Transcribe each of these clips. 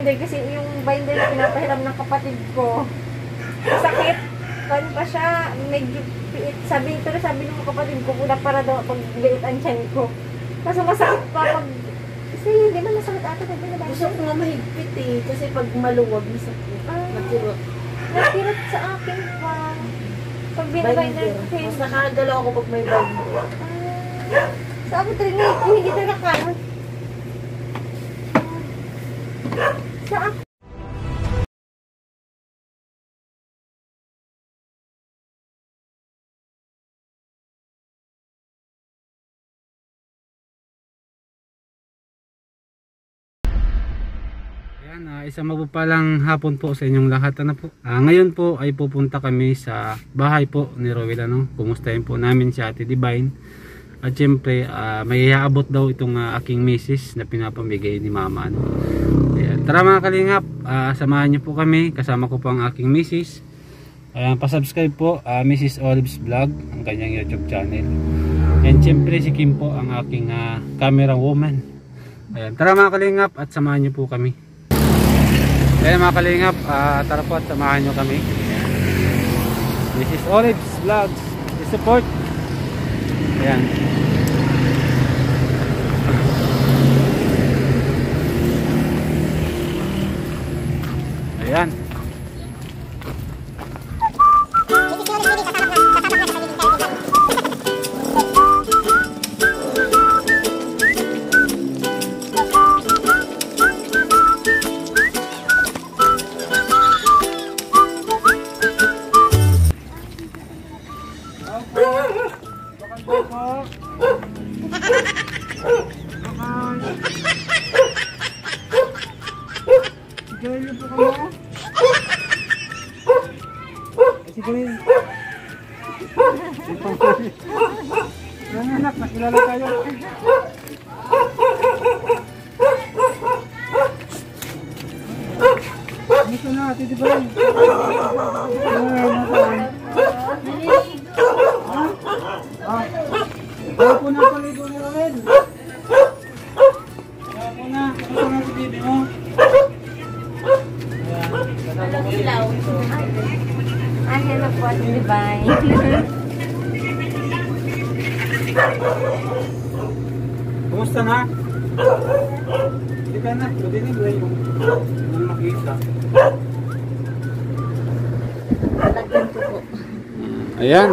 Kasi yung binder na pinapahiram ng kapatid ko, sakit. Kan pa siya, medyo piit. Sabi ng kapatid ko, pula para daw pag liit ang tiyan ko. Kaso masakit pa pag... Kasi hindi man masakit ata pag binabinder. Gusto ko nga mahigpit eh. Kasi pag maluwag, masakit. Nakirot. Nakirot sa akin pa. Pag binabinder ko. Mas nakagalaw ako pag may binder. Sabi talaga, hindi talaga kaya. Sa ako. Isang mabupalang hapon po sa inyong lahat. Ngayon po ay pupunta kami sa bahay po ni Rowel. Kumustahin po namin si Ate Divine. At syempre may iaabot daw itong aking misis na pinapamigay ni Mama. Ayan. Tara mga kalingap, samahan niyo po kami. Kasama ko po ang aking misis. Pasubscribe po Mrs. Olive's Vlog, ang kanyang YouTube channel. And syempre si Kim po ang aking camera woman. Ayan. Tara mga kalingap at samahan niyo po kami. Ayan mga kalingap, tara po at samahan nyo kami. Mrs. Olive's Vlogs, support. Ayan. Ayan. Anak, nakilala tayo. Dito na, Titi Bang. Ayaw po na paligo ni Rowel. Ayaw po na. Ito na si Bibi mo. Walang ilaw. Hello po, Ate Divine. Kumusta na? Hindi ka na. Madinig ba yung makita? Talagyan ko po. Ayan.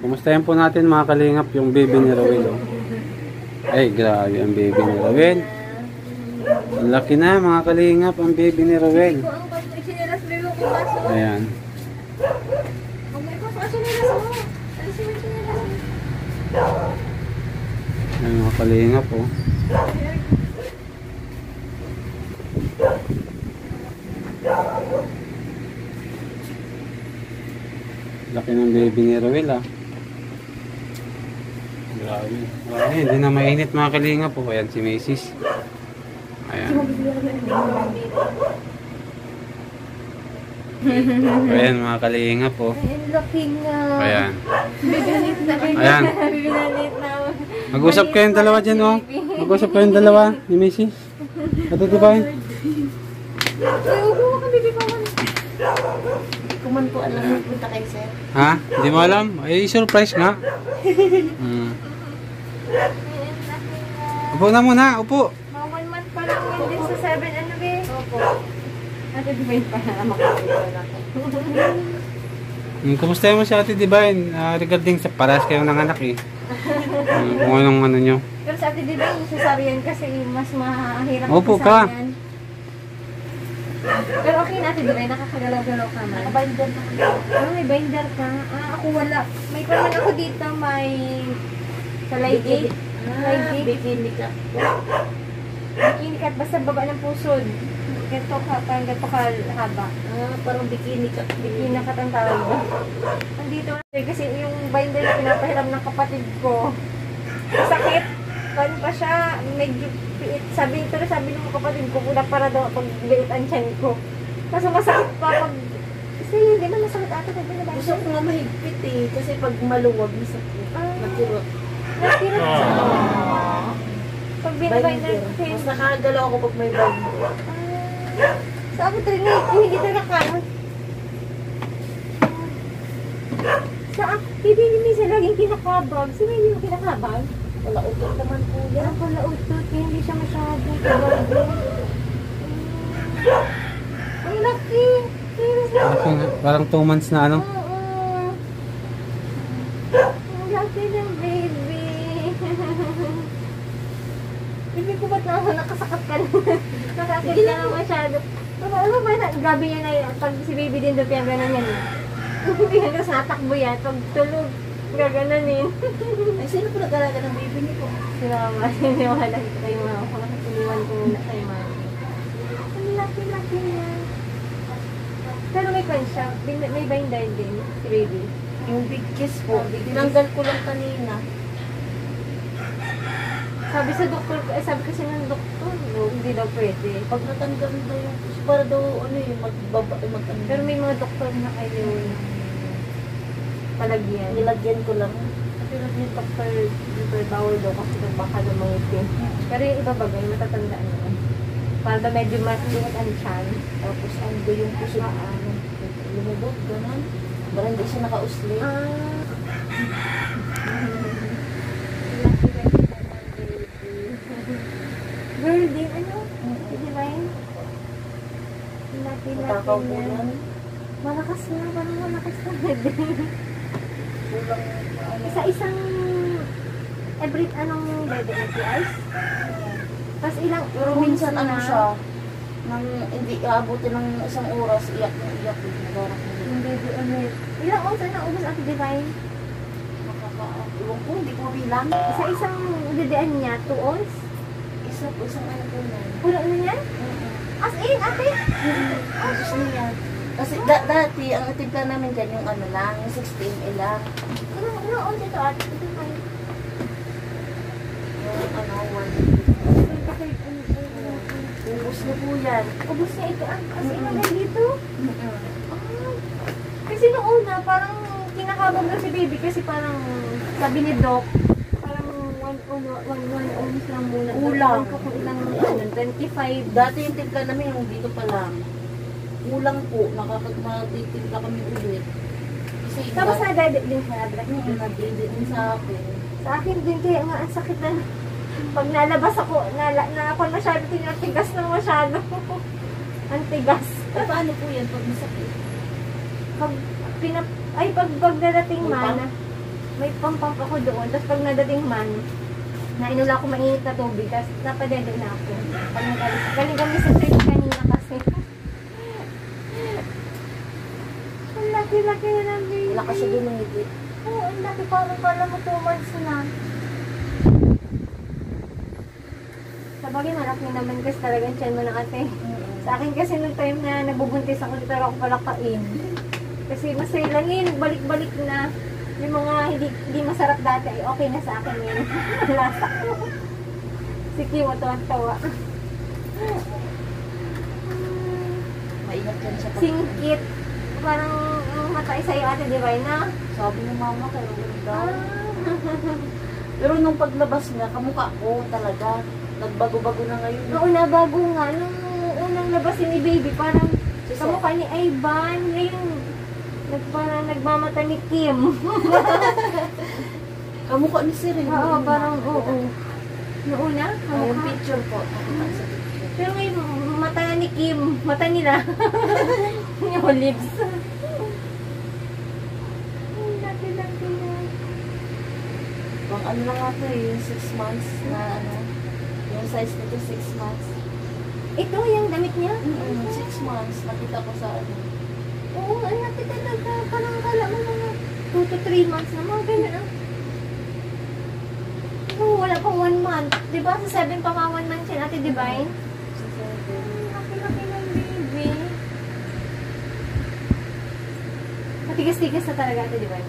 Kumustahin po natin mga kalingap yung baby ni Rowel. Ay, grabe ang baby ni Rowel. Ang laki na mga kalingap ang baby ni Rowel. Ayan. Ayan mga kalingap po. Laki ng baby ni Rowel Grabe. Hindi na mainit mga kalingap po. Ayan si Macy's. Ayan. Ayan mga kalingap po. Ayan. Ayan. Mag-usap kayong dalawa dyan Mag-usap kayong dalawa ni Macy's. Ate Divine. Hindi ko man po alam mo punta kay sir. Ha? Hindi mo alam? Ay, surprise nga. Upo na muna, upo. Mga 1 month pa lang yun din sa 7, ano be? Opo. Ate Divine pa na makakita na. Kumusta mo si Ate Divine? Regarding sa paras kayong nanganak kung anong ano nyo. Pero sa Ate Divine, cesarean kasi mas mahirap. Upo ka. Pero okay na Ate Divine, nakakagalaw-galaw ka man. Binder na ako. May binder ka? Ako wala. May parang ako dito, may salay Bikini ka. Bikini cut, basta baba ng pusod. Ganito ka, parang ganito ka haba. Parang bikini cut. Bikini cut ang tawag ba? Nandito kasi yung binder na pinapahiram ng kapatid ko, sakit. Kan pa siya, medyo piit. Sabi ng kapatid ko, pula para daw pag liit ang tiyan ko. Kaso masakit pa pag... Kasi hindi man masakit ata pag binabinder. Gusto ko nga mahigpit eh. Kasi pag maluwag, masakit. Nakirot. Nakirot sa pag binabinder. Mas nakagalaw ako pag may binder. Sabi talaga, hindi talaga kaya. Baby ni Misa laging kinakabag. Si Baby mo kinakabag? Wala utot naman po yan. Yan pala utot, kaya hindi siya masyadong kabago. Ang laki. Parang 2 months na ano. Oo. Ang laki ng baby. Baby ko ba't naman nakasakat ka na? Nakakit ka na masyado. Ano ba na? Gabi niya na yun. Pag si baby din doon, kaya gano'n yan eh. Hindi nga natakbo yan. Pag tulog, gagananin. Ay, sino po nag-alaga ng baby niyo po? Si mama, siniwala ko kay mama. Iniwan ko muna kay mama. Ang laki-laki niya. Pero may pan siya. May binder din, si baby. Yung big kiss po. Tinanggal ko lang kanina. Sabi sa doktor, sabi kasi ng doktor, no, hindi daw pwede. Pag natanggal daw yung kiss, para daw ano yung mag-ano. Pero may mga doktor na kayo palagyan. Nilagyan ko lang. Pero yung doktor, bawal daw kasi daw baka daw mangitim. Pero yung iba bagay, matatandaan mo. Para daw medyo maliit ang chan. Tapos ando yung puso na ano. Lumubog, gano'n. Para hindi siya nakausli. Girl din, ano? Di ba yun? Laki-laki Matakaw po niya. yan. Malakas na, parang malakas na. Kulang ano. Isa-isang every anong bebe ice. Tapos ilang Pero minsan ano siya, nang hindi aabutin ng isang oras, iyak na iyak. Nagarak na yung baby ulit. Ilang oras na ubos Ate Divine? Iwan ko, hindi ko bilang. Isa-isang didian niya, 2 ounce? Isang ano po na. Pulo na niya? As in, ate? Gusto niya. Kasi dati, ang timpla namin dyan yung ano lang, yung 16 ml lang. Ilang ounce ito ate? Ito kayo. Yung ano, 1. Ubus na po yan. Ubus niya ito. As in, na dito? Kasi noong una, parang kinakabog na si baby kasi parang sabi ni Doc, parang 1 ounce lang muna. Kulang. Ko kung ilang, 25. Dati yung timpla namin yung dito pa lang. Kulang po, nakakagmatitimpla kami ulit. Kasi Tapos nadadit din siya, black yung nag-edit din sa akin. Sa akin din kaya nga ang sakit na pag nalabas ako, ako masyado tinatigas na masyado. Ang tigas. Ay, paano po yan pag masakit? Pag dadating May man, may pump ako doon. Tapos pag nadating man, nainula ako mainit na tubig. Tapos napadede na ako. Pag galing kami sa trip kanina kasi. Ang laki-laki na ng baby. Wala kasi dumingiti. Oo, ang laki parang pala mo 2 months na. Sabagay, malaki naman kasi talagang tiyan mo na ate. Sa akin kasi nung time na nabubuntis ako, dito ako palakain. Kasi masaya lang yun, balik-balik na. Yung mga hindi masarap dati ay okay na sa akin yun. Lasa ko. Si Kim, tawa. Maingat yan siya. Singkit. Parang matay sa'yo ate, di ba na? Sabi ni mama, kayo daw. Pero nung paglabas niya, kamukha ko talaga. Nagbago-bago na ngayon. Noong nabago nga, nung unang labasin ni baby, parang kamukha ni Ivan. Ngayon, parang nagmamata ni Kim. Kamukha ni Siri. Oo, parang oo. Noona, Yung kamukha. picture po. Nakita sa picture. Pero ngayon, mata ni Kim. Mata nila. Yung lips. Ay, laki-laki na. Pang ano na nga ito yung 6 months na ano. Yung size nito 6 months. Ito, yung damit niya? 6 months. Nakita ko sa ano. Oo, ang laki talaga. Parang kala mo mga 2 to 3 months na mga ganyan ah. Oo, wala pang 1 month. Diba? Sa 7 pa mga 1 month siya natin, Divine? Sa 7. Laki-laki ng baby. Matigas-tigas na talaga ito, Divine.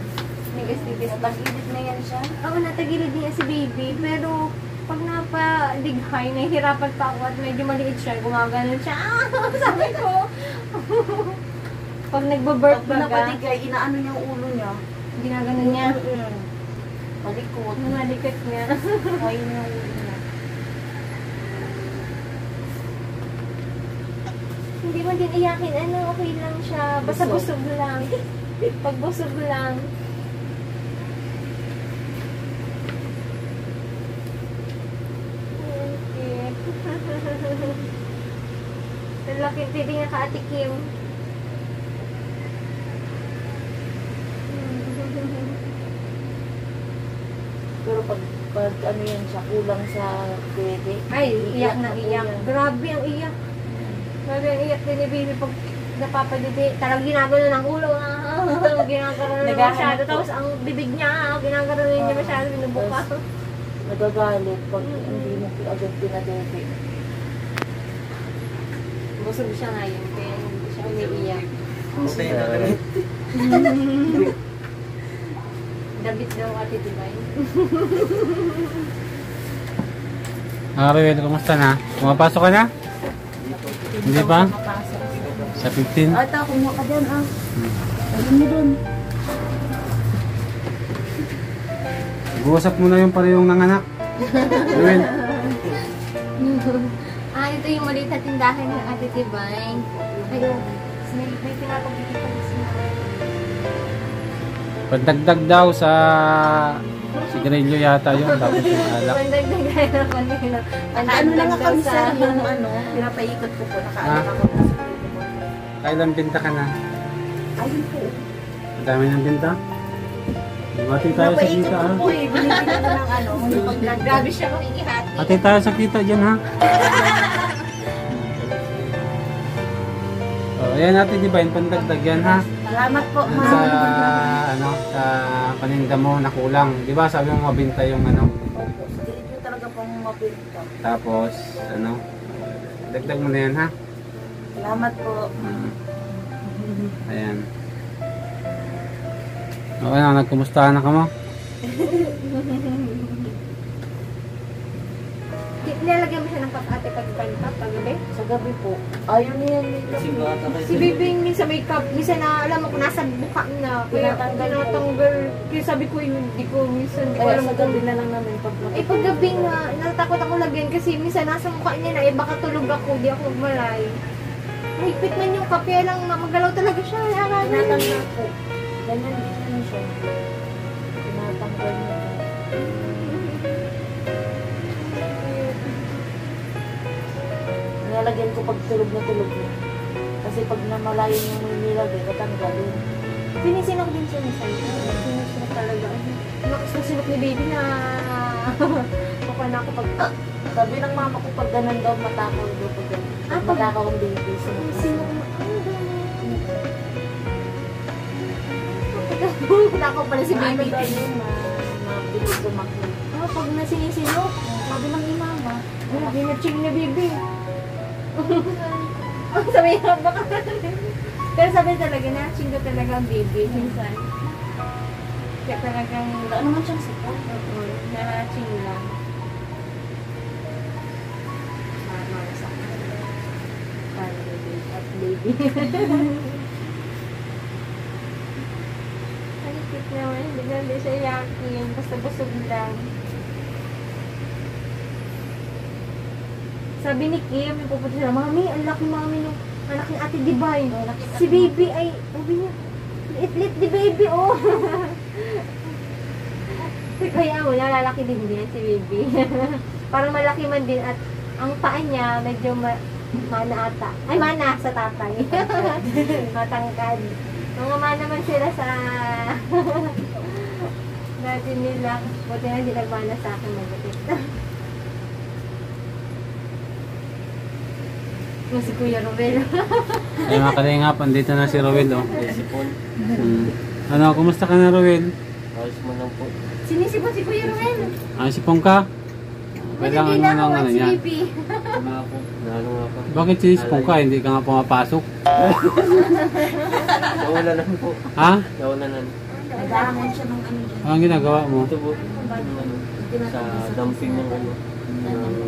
Tigas-tigas. Tag-edit na yan siya. Oo, natagilid niya si baby. Pero pag napadighay, nahihirapan pa ako at medyo maliit siya. Gumaganon siya. Ah! Sabi ko. Pag nagbo-birth Pag baga, pinapatigay, inaano niya yung ulo niya. ginaganon niya. Malikot. Malikot niya. Kaya niya yung ulo niya. Hindi mo naman din iyakin. Ano, okay lang siya. Basta busog lang. Pag busog lang. Okay. Ang laki titi niya ka, Ate Kim. Pero pag ano yan siya, kulang sa bebe. Ay, iyak na iyak. Grabe ang iyak. Grabe ang iyak din ni Baby pag napapadidi. Talagang ginagano ng ulo. Ginagano na masyado. Tapos ang bibig niya, ginagano na niya masyado. Binubuka. Nagagalit pag hindi mo agad pinadebe. Busog siya ngayon. Kaya hindi siya umiiyak. Okay na ganun. Dabit daw, Ate Divine. Ruel, kumusta na? Pumapasok ka na? Hindi pa? Mapasok. Sa 15? Ata, kumuha ka dyan ah. Ayun mo dun. Mag-uusap muna yung parehong nanganak. Ruel. Ito yung maliit na tindahan ng Ate Divine. Ayun. May pinapagigit pa siya. Pagdagdag daw sa sigarilyo yata yun. Tapos yung alak. Pandagdag na kanina. Ano na nga kami sir, yung ano, pinapaikot ko po, nakaanak ako na sa mo. Kailan binta ka na? Ayun po. Ang dami ng binta? Mati tayo sa Napaikot kita ko ha. po eh, binibigyan ko ng ano, yung pagdagdag. Grabe siya makikihati. Mati tayo sa kita dyan ha. Ayan natin di ba yung pandagdag yan ha. Salamat po, Sa ma'am. ano sa paninda mo na kulang. Di ba sabi mo mabinta yung ano. Opo, sa dito talaga pong mabinta. Tapos ano. Dagdag mo na yan ha. Salamat po. Ayan. Okay na, nagkumustahan na ka mo? Nilalagyan mo siya ng ate pagkanta pagabi. Sa gabi po. Ayaw niya nila. Kasi bata kayo. Si Bibing minsan may cup, minsan na alam mo kung nasa buka na. Kaya Tinatanggal ko. tinatanggal. Kaya sabi ko yun, di ko minsan, di ko Kaya alam sa kung gabi na lang namin pag eh paggabi nga, natakot ako lagyan kasi minsan nasa mukha niya na, eh baka tulog ako, di ako malay. Mahigpit man yung kape lang, magalaw talaga siya. tinatanggal po. Ganyan din naman siya. Tinatanggal niya. Nilalagyan ko pag tulog na tulog niya. Kasi pag namalayan yung nilagay, tatanggalin. Sinisinok din siya minsan. Sinisinok talaga. Lakas na sinok ni baby na mukha na ako pag... Sabi ng mama ko pag ganun daw matakaw daw pag ganun. Ah, pag- Matakaw ang baby. Sinok na... Nakaw pala si baby. Mabilis tumakbo. Ah, pag nasinisinok, sabi ng imama, ginaching na baby. Sabi niya, baka... Pero sabi talaga, naching ko talaga ang baby minsan. Kaya talagang... Wala naman siyang sipon. Naching lang. Marasak na. Para baby at baby. Ang cute naman, hindi siya yakin. Basta busog lang. Sabi ni Kim, yung pupunta siya, Mami, ang laki mami nung anak ni Ate Divine. Si baby ay, sabi niya, liit-liit di baby, oh. Kaya mo, nalalaki din din si baby. Parang malaki man din at ang paa niya medyo mana ata. Ay, mana sa tatay. Matangkad. Mga mana man sila sa dati nila. Buti na hindi nagmana sa akin magupit. Si Kuya Romel. Ay mga kalingap, andito na si Rowel oh. Sipon. Ano, kumusta ka na Rowel? Ayos mo lang po. Sinisipon si Kuya Romel. Ah, sipong ka? Kailangan mo ng ano si yan. baby. Wala ako. Nalo nga pa. Bakit sinisipong ka? Hindi ka nga pumapasok? Nawala lang po. Ha? Nawala lang. Nag-aamon siya ng ano dyan. Anong ginagawa mo? Ito po. Yung ano, sa dumping ng ano. ng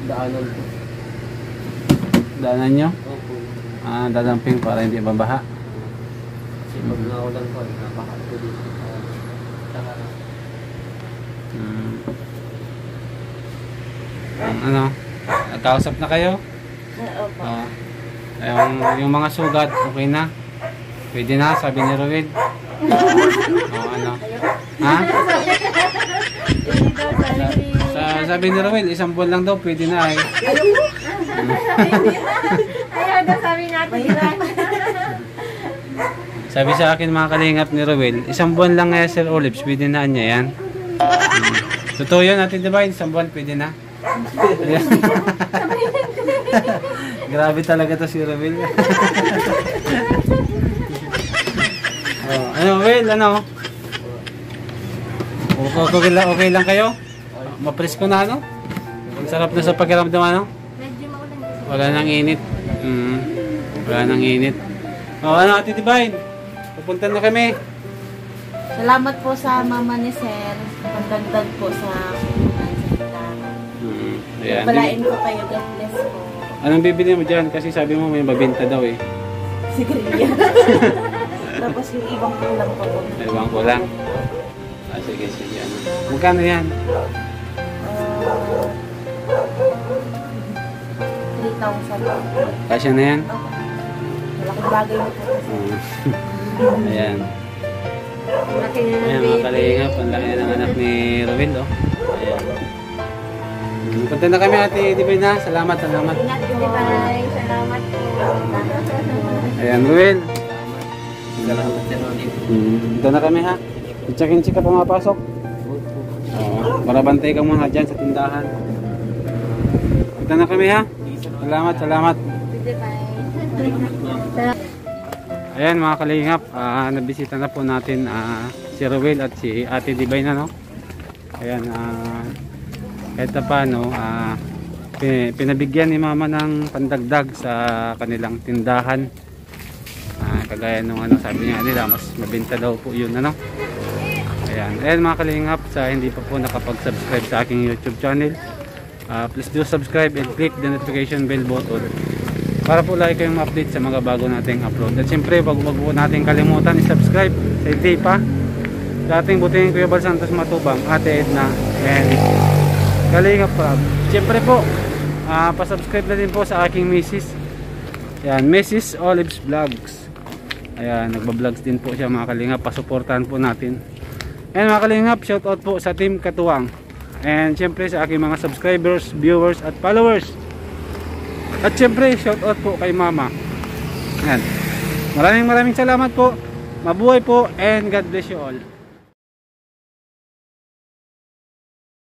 daanan po. Daanan nyo? Opo. Ah, dadamping para hindi mabaha. Kasi pag nawalan po, napakato dito. Saka, Ano? Nagkausap na kayo? Opo. Ah, Yung mga sugat, okay na? Pwede na, sabi ni Rowel. Ano? Ha? Sabi ni Rowel, 1 buwan lang daw, pwede na eh. Ayaw daw sabi natin. Sabi sa akin mga kalingap ni Rowel, 1 buwan lang nga Sir Olives, pwede na niya yan. Totoo yun natin, diba? 1 buwan pwede na. Grabe talaga to si Rowel. Ano, Will, ano? Okay lang kayo? Mapresko na, ano? Ang sarap na sa pakiramdam, ano? Medyo maulan din. Wala nang init. Wala nang init. Ano, Ate Divine? Pupunta na kami. Salamat po sa mama ni Sir. Pagdagdag po sa tindahan. Ayan. Balain ko kayo. God bless po. Anong bibili mo dyan? Kasi sabi mo may mabenta daw eh. Sigrilya. Tapos yung ibang kulang pa po. Ewan ko lang. Sige. Ano. Magkano yan? 3,000. Kasya na yan? Malaking bagay na po. Ayan. Laki na ng Ayan mga kalingap. Ang laki na ng anak ni Rowel, oh. Ayan. Punta na kami Ate Divine na. Salamat. Ingat po. Bye. Salamat po. Ayan, Rowel. Salamat Sir Olive. Punta na kami ha. I-check-in ka pa mapasok. Para bantay ka muna dyan sa tindahan. Punta na kami ha. Salamat. Ayan mga kalingap, nabisita na po natin si Rowel at si Ate Divine na, no? Ayan, kahit na paano, pinabigyan ni mama ng pandagdag sa kanilang tindahan. Kagaya nung ano, sabi niya nila, mas mabenta daw po yun, ano? Ayan mga kalingap, sa hindi pa po nakapag-subscribe sa aking YouTube channel, please do subscribe and click the notification bell button para po lagi kayong ma-update sa mga bago nating upload. At siyempre, wag po natin kalimutan i-subscribe sa hindi pa sa ating buting Kuya Bal Santos Matubang, Ate Edna, and Kalingap Prab. Siyempre po, pa-subscribe na din po sa aking Mrs. Ayan, Mrs. Olives Vlogs. Ayan, nagba-vlogs din po siya mga kalingap. Pasuportahan po natin. Ayan mga kalingap, shout out po sa Team Katuwang. And syempre sa aking mga subscribers, viewers at followers. At syempre, shout out po kay Mama. Ayan. Maraming salamat po. Mabuhay po and God bless you all.